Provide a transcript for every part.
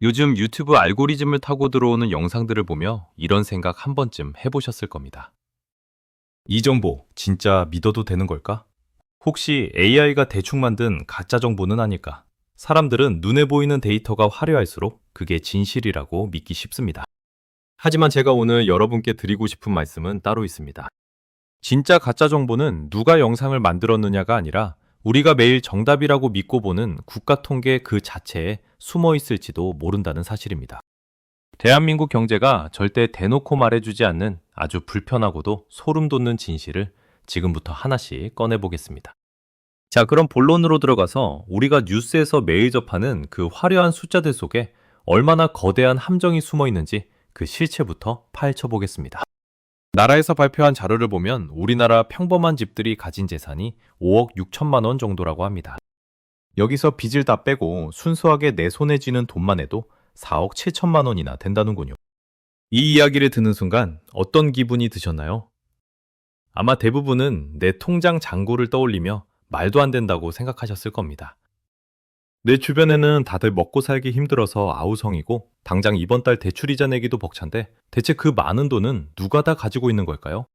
요즘 유튜브 알고리즘을 타고 들어오는 영상들을 보며 이런 생각 한 번쯤 해보셨을 겁니다. 이 정보 진짜 믿어도 되는 걸까? 혹시 AI가 대충 만든 가짜 정보는 아닐까? 사람들은 눈에 보이는 데이터가 화려할수록 그게 진실이라고 믿기 쉽습니다. 하지만 제가 오늘 여러분께 드리고 싶은 말씀은 따로 있습니다. 진짜 가짜 정보는 누가 영상을 만들었느냐가 아니라 우리가 매일 정답이라고 믿고 보는 국가 통계 그 자체에 숨어 있을지도 모른다는 사실입니다. 대한민국 경제가 절대 대놓고 말해주지 않는 아주 불편하고도 소름 돋는 진실을 지금부터 하나씩 꺼내보겠습니다. 자, 그럼 본론으로 들어가서 우리가 뉴스에서 매일 접하는 그 화려한 숫자들 속에 얼마나 거대한 함정이 숨어 있는지 그 실체부터 파헤쳐 보겠습니다. 나라에서 발표한 자료를 보면 우리나라 평범한 집들이 가진 재산이 5억 6천만 원 정도라고 합니다. 여기서 빚을 다 빼고 순수하게 내 손에 쥐는 돈만 해도 4억 7천만 원이나 된다는군요. 이 이야기를 듣는 순간 어떤 기분이 드셨나요? 아마 대부분은 내 통장 잔고를 떠올리며 말도 안 된다고 생각하셨을 겁니다. 내 주변에는 다들 먹고 살기 힘들어서 아우성이고 당장 이번 달 대출이자 내기도 벅찬데 대체 그 많은 돈은 누가 다 가지고 있는 걸까요?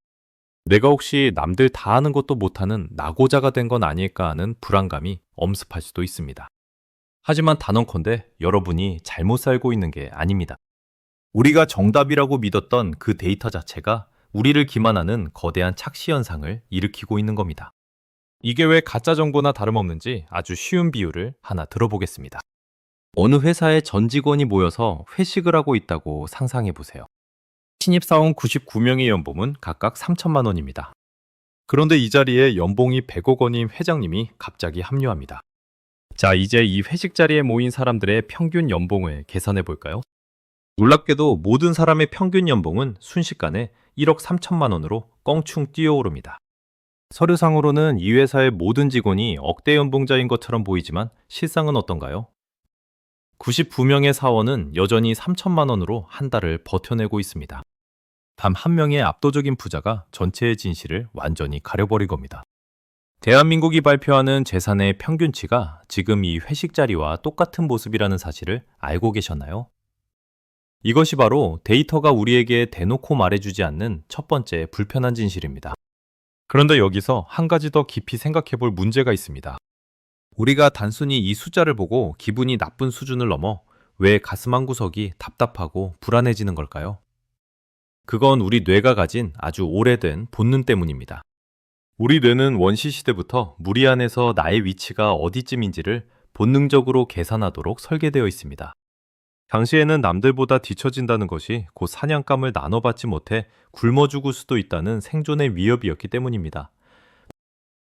내가 혹시 남들 다 하는 것도 못하는 낙오자가 된 건 아닐까 하는 불안감이 엄습할 수도 있습니다. 하지만 단언컨대 여러분이 잘못 살고 있는 게 아닙니다. 우리가 정답이라고 믿었던 그 데이터 자체가 우리를 기만하는 거대한 착시 현상을 일으키고 있는 겁니다. 이게 왜 가짜 정보나 다름없는지 아주 쉬운 비유를 하나 들어보겠습니다. 어느 회사에 전 직원이 모여서 회식을 하고 있다고 상상해 보세요. 신입사원 99명의 연봉은 각각 3천만 원입니다. 그런데 이 자리에 연봉이 100억 원인 회장님이 갑자기 합류합니다. 자, 이제 이 회식 자리에 모인 사람들의 평균 연봉을 계산해 볼까요? 놀랍게도 모든 사람의 평균 연봉은 순식간에 1억 3천만 원으로 껑충 뛰어오릅니다. 서류상으로는 이 회사의 모든 직원이 억대 연봉자인 것처럼 보이지만 실상은 어떤가요? 99명의 사원은 여전히 3천만 원으로 한 달을 버텨내고 있습니다. 단 한 명의 압도적인 부자가 전체의 진실을 완전히 가려버린 겁니다. 대한민국이 발표하는 재산의 평균치가 지금 이 회식 자리와 똑같은 모습이라는 사실을 알고 계셨나요? 이것이 바로 데이터가 우리에게 대놓고 말해주지 않는 첫 번째 불편한 진실입니다. 그런데 여기서 한 가지 더 깊이 생각해 볼 문제가 있습니다. 우리가 단순히 이 숫자를 보고 기분이 나쁜 수준을 넘어 왜 가슴 한구석이 답답하고 불안해지는 걸까요? 그건 우리 뇌가 가진 아주 오래된 본능 때문입니다. 우리 뇌는 원시 시대부터 무리 안에서 나의 위치가 어디쯤인지를 본능적으로 계산하도록 설계되어 있습니다. 당시에는 남들보다 뒤처진다는 것이 곧 사냥감을 나눠받지 못해 굶어 죽을 수도 있다는 생존의 위협이었기 때문입니다.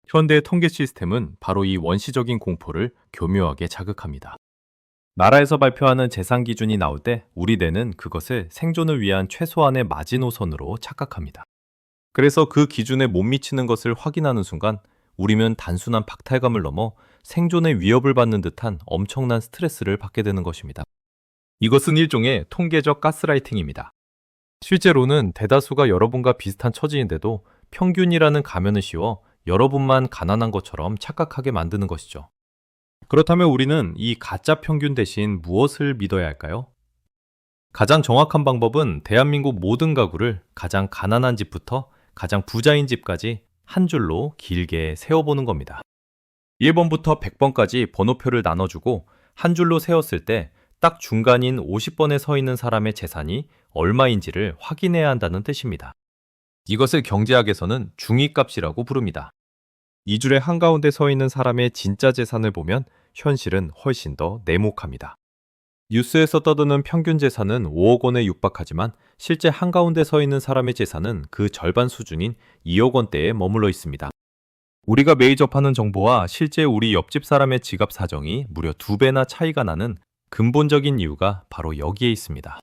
현대의 통계 시스템은 바로 이 원시적인 공포를 교묘하게 자극합니다. 나라에서 발표하는 재산 기준이 나올 때 우리 뇌는 그것을 생존을 위한 최소한의 마지노선으로 착각합니다. 그래서 그 기준에 못 미치는 것을 확인하는 순간 우리는 단순한 박탈감을 넘어 생존의 위협을 받는 듯한 엄청난 스트레스를 받게 되는 것입니다. 이것은 일종의 통계적 가스라이팅입니다. 실제로는 대다수가 여러분과 비슷한 처지인데도 평균이라는 가면을 씌워 여러분만 가난한 것처럼 착각하게 만드는 것이죠. 그렇다면 우리는 이 가짜 평균 대신 무엇을 믿어야 할까요? 가장 정확한 방법은 대한민국 모든 가구를 가장 가난한 집부터 가장 부자인 집까지 한 줄로 길게 세어보는 겁니다. 1번부터 100번까지 번호표를 나눠주고 한 줄로 세웠을 때 딱 중간인 50번에 서 있는 사람의 재산이 얼마인지를 확인해야 한다는 뜻입니다. 이것을 경제학에서는 중위값이라고 부릅니다. 이 줄의 한가운데 서 있는 사람의 진짜 재산을 보면 현실은 훨씬 더 네모갑니다. 뉴스에서 떠드는 평균 재산은 5억 원에 육박하지만 실제 한가운데 서 있는 사람의 재산은 그 절반 수준인 2억 원대에 머물러 있습니다. 우리가 매일 접하는 정보와 실제 우리 옆집 사람의 지갑 사정이 무려 2배나 차이가 나는 근본적인 이유가 바로 여기에 있습니다.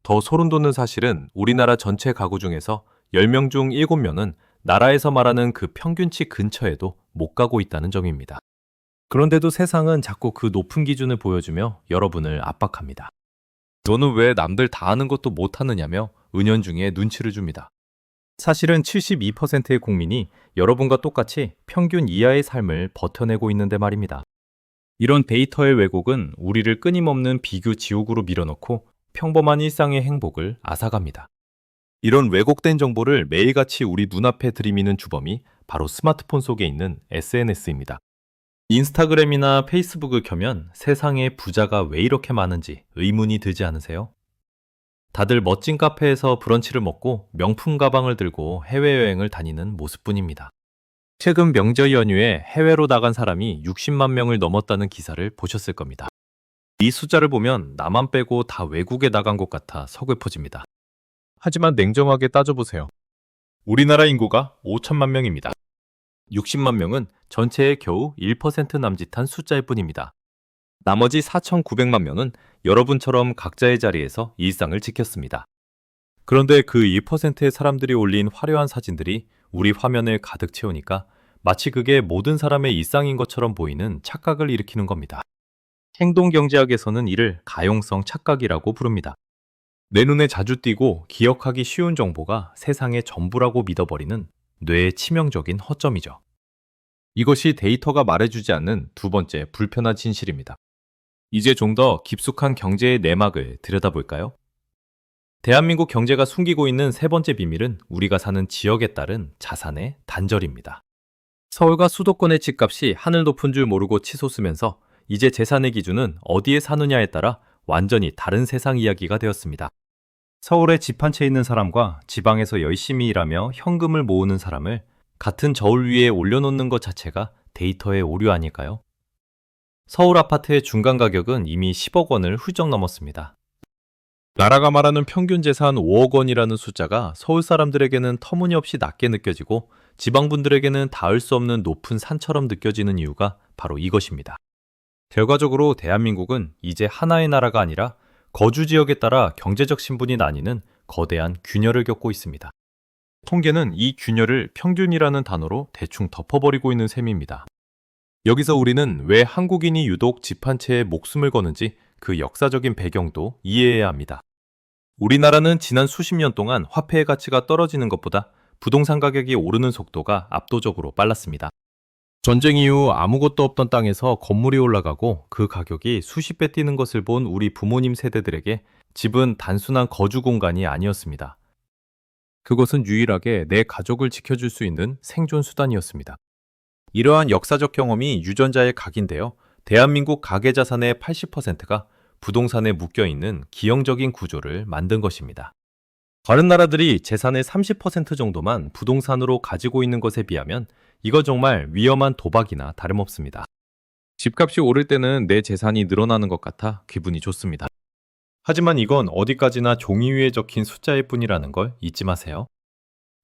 더 소름 돋는 사실은 우리나라 전체 가구 중에서 10명 중 7명은 나라에서 말하는 그 평균치 근처에도 못 가고 있다는 점입니다. 그런데도 세상은 자꾸 그 높은 기준을 보여주며 여러분을 압박합니다. 너는 왜 남들 다 하는 것도 못하느냐며 은연중에 눈치를 줍니다. 사실은 72%의 국민이 여러분과 똑같이 평균 이하의 삶을 버텨내고 있는데 말입니다. 이런 데이터의 왜곡은 우리를 끊임없는 비교 지옥으로 밀어넣고 평범한 일상의 행복을 앗아갑니다. 이런 왜곡된 정보를 매일같이 우리 눈앞에 들이미는 주범이 바로 스마트폰 속에 있는 SNS입니다. 인스타그램이나 페이스북을 켜면 세상에 부자가 왜 이렇게 많은지 의문이 들지 않으세요? 다들 멋진 카페에서 브런치를 먹고 명품 가방을 들고 해외여행을 다니는 모습뿐입니다. 최근 명절 연휴에 해외로 나간 사람이 60만 명을 넘었다는 기사를 보셨을 겁니다. 이 숫자를 보면 나만 빼고 다 외국에 나간 것 같아 서글퍼집니다. 하지만 냉정하게 따져보세요. 우리나라 인구가 5천만 명입니다. 60만 명은 전체의 겨우 1% 남짓한 숫자일 뿐입니다. 나머지 4,900만 명은 여러분처럼 각자의 자리에서 일상을 지켰습니다. 그런데 그 1%의 사람들이 올린 화려한 사진들이 우리 화면을 가득 채우니까 마치 그게 모든 사람의 일상인 것처럼 보이는 착각을 일으키는 겁니다. 행동경제학에서는 이를 가용성 착각이라고 부릅니다. 내 눈에 자주 띄고 기억하기 쉬운 정보가 세상의 전부라고 믿어버리는 뇌의 치명적인 허점이죠. 이것이 데이터가 말해주지 않는 두 번째 불편한 진실입니다. 이제 좀 더 깊숙한 경제의 내막을 들여다볼까요? 대한민국 경제가 숨기고 있는 세 번째 비밀은 우리가 사는 지역에 따른 자산의 단절입니다. 서울과 수도권의 집값이 하늘 높은 줄 모르고 치솟으면서 이제 재산의 기준은 어디에 사느냐에 따라 완전히 다른 세상 이야기가 되었습니다. 서울에 집 한 채 있는 사람과 지방에서 열심히 일하며 현금을 모으는 사람을 같은 저울 위에 올려놓는 것 자체가 데이터의 오류 아닐까요? 서울 아파트의 중간 가격은 이미 10억 원을 훌쩍 넘었습니다. 나라가 말하는 평균 재산 5억 원이라는 숫자가 서울 사람들에게는 터무니없이 낮게 느껴지고 지방분들에게는 닿을 수 없는 높은 산처럼 느껴지는 이유가 바로 이것입니다. 결과적으로 대한민국은 이제 하나의 나라가 아니라 거주 지역에 따라 경제적 신분이 나뉘는 거대한 균열을 겪고 있습니다. 통계는 이 균열을 평균이라는 단어로 대충 덮어버리고 있는 셈입니다. 여기서 우리는 왜 한국인이 유독 집 한 채에 목숨을 거는지 그 역사적인 배경도 이해해야 합니다. 우리나라는 지난 수십 년 동안 화폐의 가치가 떨어지는 것보다 부동산 가격이 오르는 속도가 압도적으로 빨랐습니다. 전쟁 이후 아무것도 없던 땅에서 건물이 올라가고 그 가격이 수십 배 뛰는 것을 본 우리 부모님 세대들에게 집은 단순한 거주 공간이 아니었습니다. 그것은 유일하게 내 가족을 지켜줄 수 있는 생존 수단이었습니다. 이러한 역사적 경험이 유전자에 각인되어 대한민국 가계자산의 80%가 부동산에 묶여있는 기형적인 구조를 만든 것입니다. 다른 나라들이 재산의 30% 정도만 부동산으로 가지고 있는 것에 비하면 이거 정말 위험한 도박이나 다름없습니다. 집값이 오를 때는 내 재산이 늘어나는 것 같아 기분이 좋습니다. 하지만 이건 어디까지나 종이 위에 적힌 숫자일 뿐이라는 걸 잊지 마세요.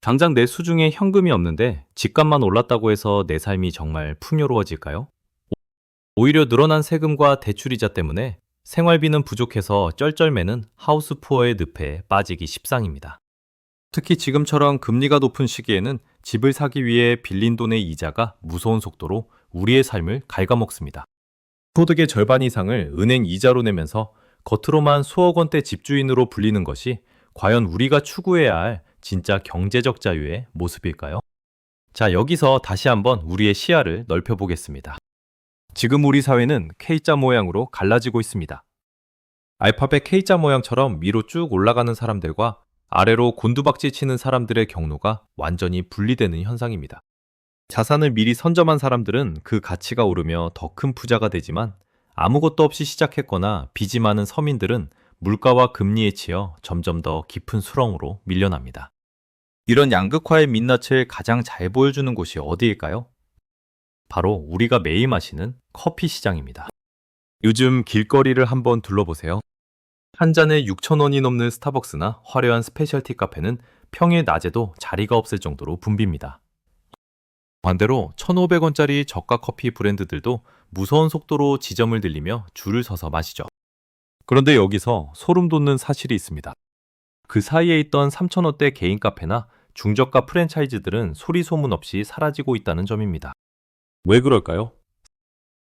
당장 내 수중에 현금이 없는데 집값만 올랐다고 해서 내 삶이 정말 풍요로워질까요? 오히려 늘어난 세금과 대출이자 때문에 생활비는 부족해서 쩔쩔매는 하우스푸어의 늪에 빠지기 십상입니다. 특히 지금처럼 금리가 높은 시기에는 집을 사기 위해 빌린 돈의 이자가 무서운 속도로 우리의 삶을 갉아먹습니다. 소득의 절반 이상을 은행 이자로 내면서 겉으로만 수억 원대 집주인으로 불리는 것이 과연 우리가 추구해야 할 진짜 경제적 자유의 모습일까요? 자, 여기서 다시 한번 우리의 시야를 넓혀보겠습니다. 지금 우리 사회는 K자 모양으로 갈라지고 있습니다. 알파벳 K자 모양처럼 위로 쭉 올라가는 사람들과 아래로 곤두박질 치는 사람들의 경로가 완전히 분리되는 현상입니다. 자산을 미리 선점한 사람들은 그 가치가 오르며 더 큰 부자가 되지만 아무것도 없이 시작했거나 빚이 많은 서민들은 물가와 금리에 치여 점점 더 깊은 수렁으로 밀려납니다. 이런 양극화의 민낯을 가장 잘 보여주는 곳이 어디일까요? 바로 우리가 매일 마시는 커피 시장입니다. 요즘 길거리를 한번 둘러보세요. 한 잔에 6,000원이 넘는 스타벅스나 화려한 스페셜티 카페는 평일 낮에도 자리가 없을 정도로 붐빕니다. 반대로 1,500원짜리 저가 커피 브랜드들도 무서운 속도로 지점을 들리며 줄을 서서 마시죠. 그런데 여기서 소름 돋는 사실이 있습니다. 그 사이에 있던 3,000원대 개인 카페나 중저가 프랜차이즈들은 소리 소문 없이 사라지고 있다는 점입니다. 왜 그럴까요?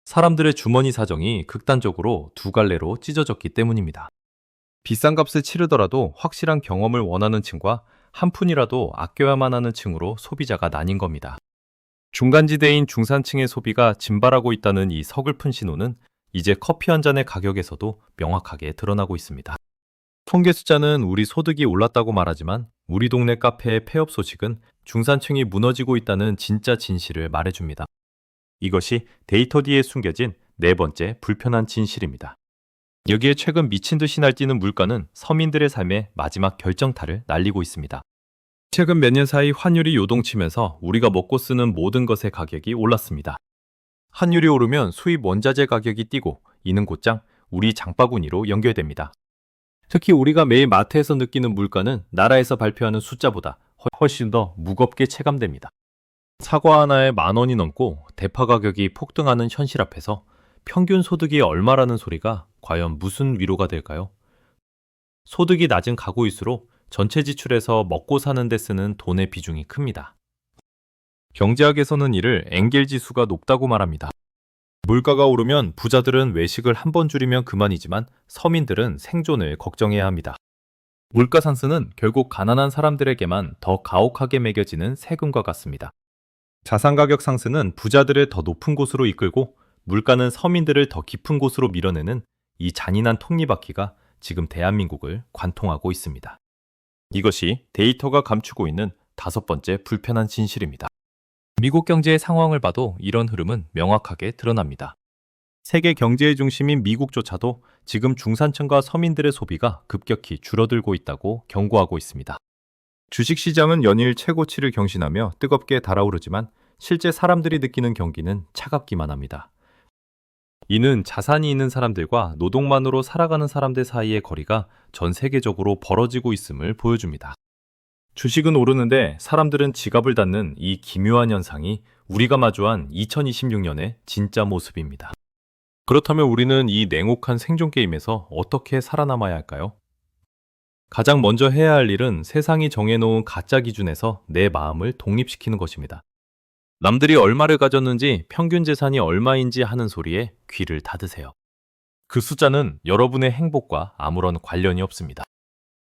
사람들의 주머니 사정이 극단적으로 두 갈래로 찢어졌기 때문입니다. 비싼 값을 치르더라도 확실한 경험을 원하는 층과 한 푼이라도 아껴야만 하는 층으로 소비자가 나뉜 겁니다. 중간지대인 중산층의 소비가 증발하고 있다는 이 서글픈 신호는 이제 커피 한 잔의 가격에서도 명확하게 드러나고 있습니다. 통계 숫자는 우리 소득이 올랐다고 말하지만 우리 동네 카페의 폐업 소식은 중산층이 무너지고 있다는 진짜 진실을 말해줍니다. 이것이 데이터 뒤에 숨겨진 네 번째 불편한 진실입니다. 여기에 최근 미친 듯이 날뛰는 물가는 서민들의 삶의 마지막 결정타를 날리고 있습니다. 최근 몇 년 사이 환율이 요동치면서 우리가 먹고 쓰는 모든 것의 가격이 올랐습니다. 환율이 오르면 수입 원자재 가격이 뛰고 이는 곧장 우리 장바구니로 연결됩니다. 특히 우리가 매일 마트에서 느끼는 물가는 나라에서 발표하는 숫자보다 훨씬 더 무겁게 체감됩니다. 사과 하나에 10,000원이 넘고 대파 가격이 폭등하는 현실 앞에서 평균 소득이 얼마라는 소리가 과연 무슨 위로가 될까요? 소득이 낮은 가구일수록 전체 지출에서 먹고 사는 데 쓰는 돈의 비중이 큽니다. 경제학에서는 이를 엥겔 지수가 높다고 말합니다. 물가가 오르면 부자들은 외식을 한 번 줄이면 그만이지만 서민들은 생존을 걱정해야 합니다. 물가 상승은 결국 가난한 사람들에게만 더 가혹하게 매겨지는 세금과 같습니다. 자산 가격 상승은 부자들을 더 높은 곳으로 이끌고 물가는 서민들을 더 깊은 곳으로 밀어내는 이 잔인한 톱니바퀴가 지금 대한민국을 관통하고 있습니다. 이것이 데이터가 감추고 있는 다섯 번째 불편한 진실입니다. 미국 경제의 상황을 봐도 이런 흐름은 명확하게 드러납니다. 세계 경제의 중심인 미국조차도 지금 중산층과 서민들의 소비가 급격히 줄어들고 있다고 경고하고 있습니다. 주식시장은 연일 최고치를 경신하며 뜨겁게 달아오르지만 실제 사람들이 느끼는 경기는 차갑기만 합니다. 이는 자산이 있는 사람들과 노동만으로 살아가는 사람들 사이의 거리가 전 세계적으로 벌어지고 있음을 보여줍니다. 주식은 오르는데 사람들은 지갑을 닫는 이 기묘한 현상이 우리가 마주한 2026년의 진짜 모습입니다. 그렇다면 우리는 이 냉혹한 생존 게임에서 어떻게 살아남아야 할까요? 가장 먼저 해야 할 일은 세상이 정해놓은 가짜 기준에서 내 마음을 독립시키는 것입니다. 남들이 얼마를 가졌는지 평균 재산이 얼마인지 하는 소리에 귀를 닫으세요. 그 숫자는 여러분의 행복과 아무런 관련이 없습니다.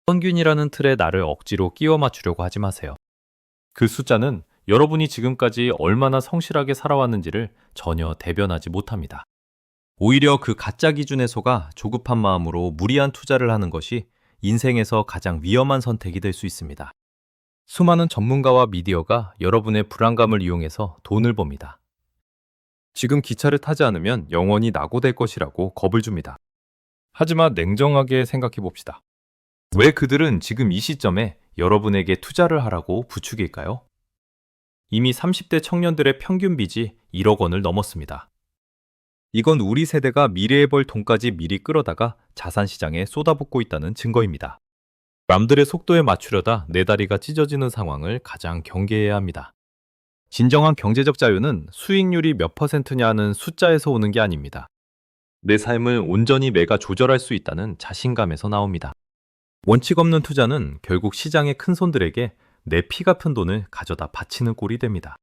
평균이라는 틀에 나를 억지로 끼워 맞추려고 하지 마세요. 그 숫자는 여러분이 지금까지 얼마나 성실하게 살아왔는지를 전혀 대변하지 못합니다. 오히려 그 가짜 기준에 속아 조급한 마음으로 무리한 투자를 하는 것이 인생에서 가장 위험한 선택이 될 수 있습니다. 수많은 전문가와 미디어가 여러분의 불안감을 이용해서 돈을 법니다. 지금 기차를 타지 않으면 영원히 낙오될 것이라고 겁을 줍니다. 하지만 냉정하게 생각해 봅시다. 왜 그들은 지금 이 시점에 여러분에게 투자를 하라고 부추길까요? 이미 30대 청년들의 평균 빚이 1억 원을 넘었습니다. 이건 우리 세대가 미래에 벌 돈까지 미리 끌어다가 자산시장에 쏟아붓고 있다는 증거입니다. 남들의 속도에 맞추려다 내 다리가 찢어지는 상황을 가장 경계해야 합니다. 진정한 경제적 자유는 수익률이 몇 %냐는 숫자에서 오는 게 아닙니다. 내 삶을 온전히 내가 조절할 수 있다는 자신감에서 나옵니다. 원칙 없는 투자는 결국 시장의 큰손들에게 내 피 같은 돈을 가져다 바치는 꼴이 됩니다.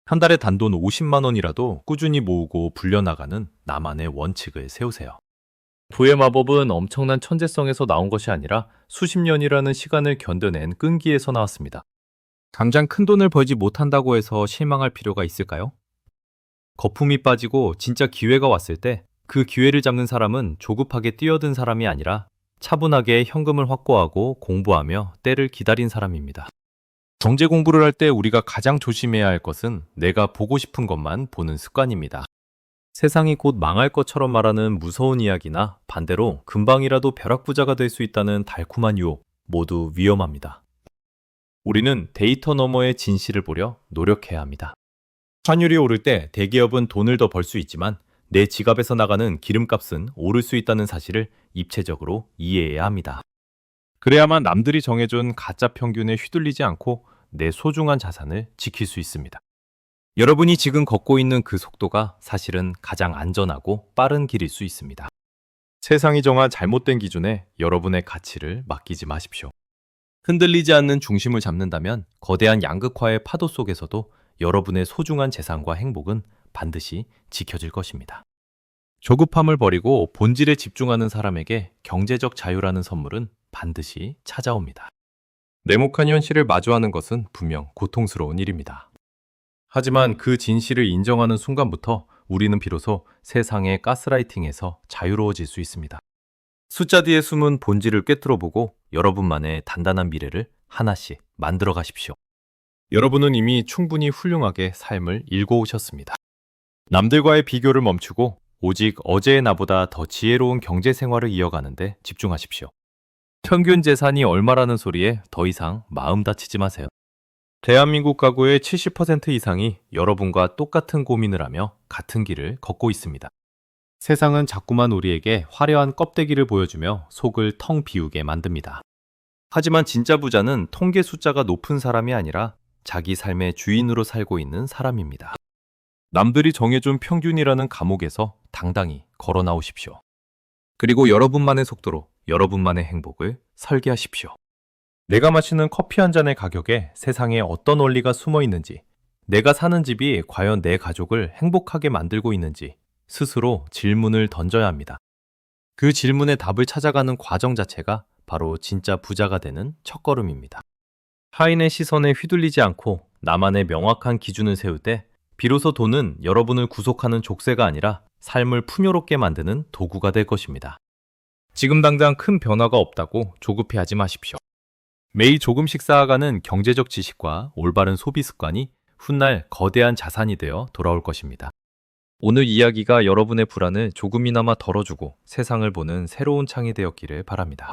한 달에 단돈 50만 원이라도 꾸준히 모으고 불려나가는 나만의 원칙을 세우세요. 부의 마법은 엄청난 천재성에서 나온 것이 아니라 수십 년이라는 시간을 견뎌낸 끈기에서 나왔습니다. 당장 큰 돈을 벌지 못한다고 해서 실망할 필요가 있을까요? 거품이 빠지고 진짜 기회가 왔을 때 그 기회를 잡는 사람은 조급하게 뛰어든 사람이 아니라 차분하게 현금을 확보하고 공부하며 때를 기다린 사람입니다. 경제 공부를 할 때 우리가 가장 조심해야 할 것은 내가 보고 싶은 것만 보는 습관입니다. 세상이 곧 망할 것처럼 말하는 무서운 이야기나 반대로 금방이라도 벼락부자가 될 수 있다는 달콤한 유혹 모두 위험합니다. 우리는 데이터 너머의 진실을 보려 노력해야 합니다. 환율이 오를 때 대기업은 돈을 더 벌 수 있지만 내 지갑에서 나가는 기름값은 오를 수 있다는 사실을 입체적으로 이해해야 합니다. 그래야만 남들이 정해준 가짜 평균에 휘둘리지 않고 내 소중한 자산을 지킬 수 있습니다. 여러분이 지금 걷고 있는 그 속도가 사실은 가장 안전하고 빠른 길일 수 있습니다. 세상이 정한 잘못된 기준에 여러분의 가치를 맡기지 마십시오. 흔들리지 않는 중심을 잡는다면 거대한 양극화의 파도 속에서도 여러분의 소중한 재산과 행복은 반드시 지켜질 것입니다. 조급함을 버리고 본질에 집중하는 사람에게 경제적 자유라는 선물은 반드시 찾아옵니다. 냉혹한 현실을 마주하는 것은 분명 고통스러운 일입니다. 하지만 그 진실을 인정하는 순간부터 우리는 비로소 세상의 가스라이팅에서 자유로워질 수 있습니다. 숫자 뒤에 숨은 본질을 꿰뚫어보고 여러분만의 단단한 미래를 하나씩 만들어 가십시오. 여러분은 이미 충분히 훌륭하게 삶을 읽어오셨습니다. 남들과의 비교를 멈추고 오직 어제의 나보다 더 지혜로운 경제 생활을 이어가는데 집중하십시오. 평균 재산이 얼마라는 소리에 더 이상 마음 다치지 마세요. 대한민국 가구의 70% 이상이 여러분과 똑같은 고민을 하며 같은 길을 걷고 있습니다. 세상은 자꾸만 우리에게 화려한 껍데기를 보여주며 속을 텅 비우게 만듭니다. 하지만 진짜 부자는 통계 숫자가 높은 사람이 아니라 자기 삶의 주인으로 살고 있는 사람입니다. 남들이 정해준 평균이라는 감옥에서 당당히 걸어 나오십시오. 그리고 여러분만의 속도로 여러분만의 행복을 설계하십시오. 내가 마시는 커피 한 잔의 가격에 세상에 어떤 원리가 숨어 있는지, 내가 사는 집이 과연 내 가족을 행복하게 만들고 있는지 스스로 질문을 던져야 합니다. 그 질문의 답을 찾아가는 과정 자체가 바로 진짜 부자가 되는 첫걸음입니다. 타인의 시선에 휘둘리지 않고 나만의 명확한 기준을 세울 때 비로소 돈은 여러분을 구속하는 족쇄가 아니라 삶을 풍요롭게 만드는 도구가 될 것입니다. 지금 당장 큰 변화가 없다고 조급해하지 마십시오. 매일 조금씩 쌓아가는 경제적 지식과 올바른 소비 습관이 훗날 거대한 자산이 되어 돌아올 것입니다. 오늘 이야기가 여러분의 불안을 조금이나마 덜어주고 세상을 보는 새로운 창이 되었기를 바랍니다.